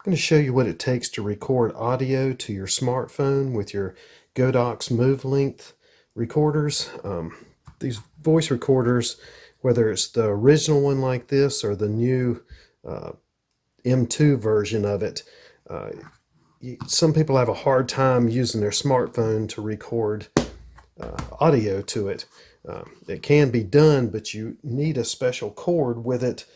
going to show you what it takes to record audio to your smartphone with your Godox MoveLink recorders. These voice recorders, whether it's the original one like this or the new M2 version of it, some people have a hard time using their smartphone to record audio to it. It can be done, but you need a special cord with it.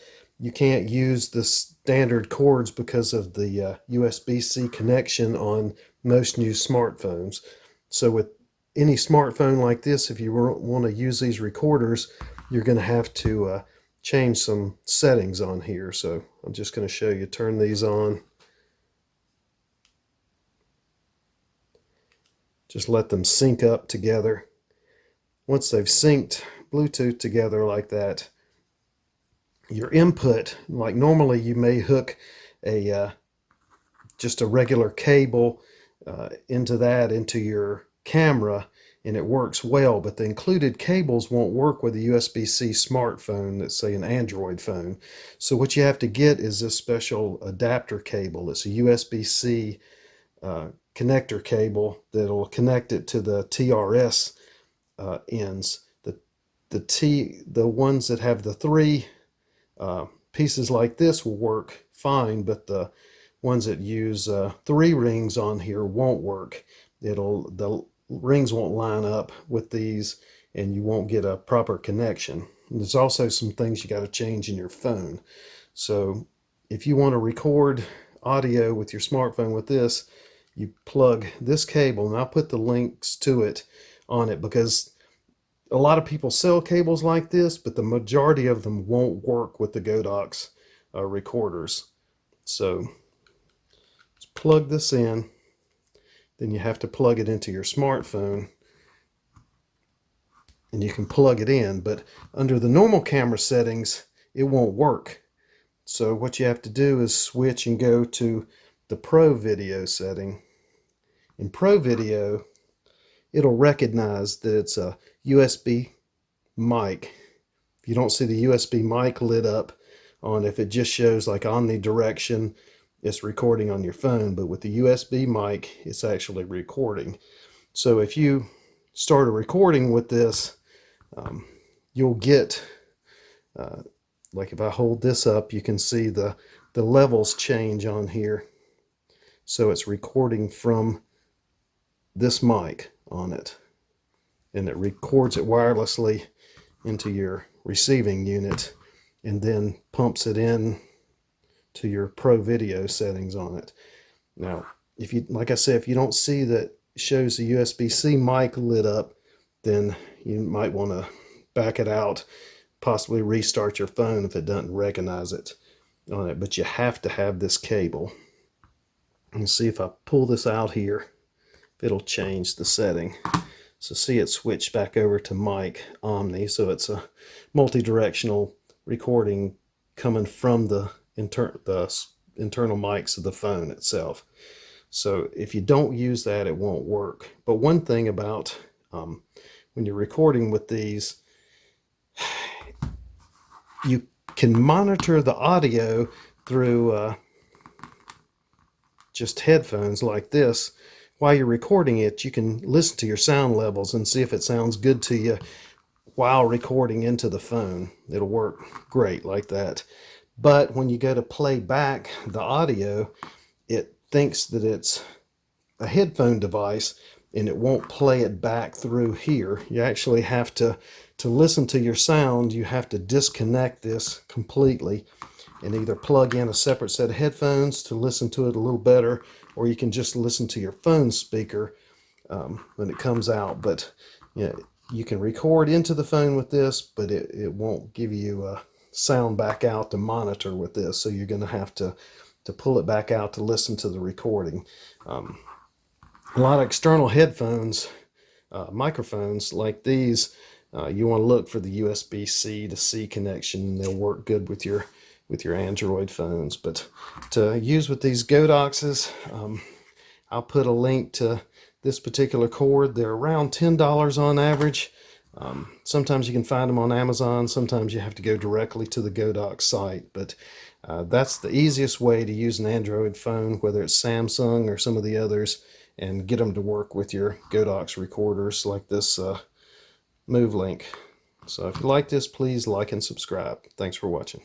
You can't use the standard cords because of the USB-C connection on most new smartphones. So with any smartphone like this, if you want to use these recorders, you're going to have to change some settings on here. So I'm just going to show you, turn these on. Just let them sync up together. Once they've synced Bluetooth together like that, your input, like normally you may hook a just a regular cable into your camera and it works well, but the included cables won't work with a USB-C smartphone that's, say, an Android phone. So what you have to get is this special adapter cable. It's a USB-C connector cable that'll connect it to the TRS ends. The ones that have the three pieces like this will work fine, but the ones that use three rings on here won't work. The rings won't line up with these and you won't get a proper connection. And there's also some things you got to change in your phone. So if you want to record audio with your smartphone with this, you plug this cable, and I'll put the links to it on it because a lot of people sell cables like this, but the majority of them won't work with the Godox recorders. So just plug this in, then you have to plug it into your smartphone, and you can plug it in, but under the normal camera settings, it won't work. So what you have to do is switch and go to the Pro Video setting. In Pro Video, it'll recognize that it's a USB mic. If you don't see the USB mic lit up on, if it just shows like omnidirection, it's recording on your phone, but with the USB mic, it's actually recording. So if you start a recording with this, you'll get, like if I hold this up, you can see the levels change on here. So it's recording from this mic on it, and it records it wirelessly into your receiving unit and then pumps it in to your Pro Video settings on it. Now, if you, like I said, if you don't see that shows the USB-C mic lit up, then you might want to back it out, possibly restart your phone if it doesn't recognize it on it. But you have to have this cable. And see if I pull this out here, it'll change the setting. So see, it switched back over to mic omni, so it's a multi-directional recording coming from the internal mics of the phone itself. So if you don't use that, it won't work. But one thing about when you're recording with these, you can monitor the audio through just headphones like this. While you're recording it, you can listen to your sound levels and see if it sounds good to you while recording into the phone. It'll work great like that. But when you go to play back the audio, it thinks that it's a headphone device and it won't play it back through here. You actually have to listen to your sound, you have to disconnect this completely and either plug in a separate set of headphones to listen to it a little better, or you can just listen to your phone speaker when it comes out. But you know, you can record into the phone with this, but it won't give you a sound back out to monitor with this. So you're going to have to pull it back out to listen to the recording. A lot of external headphones, microphones like these, you want to look for the USB-C to C connection. They'll work good with your Android phones. But to use with these Godoxes, I'll put a link to this particular cord. They're around $10 on average. Sometimes you can find them on Amazon. Sometimes you have to go directly to the Godox site. But That's the easiest way to use an Android phone, whether it's Samsung or some of the others, and get them to work with your Godox recorders like this MoveLink. So if you like this, please like and subscribe. Thanks for watching.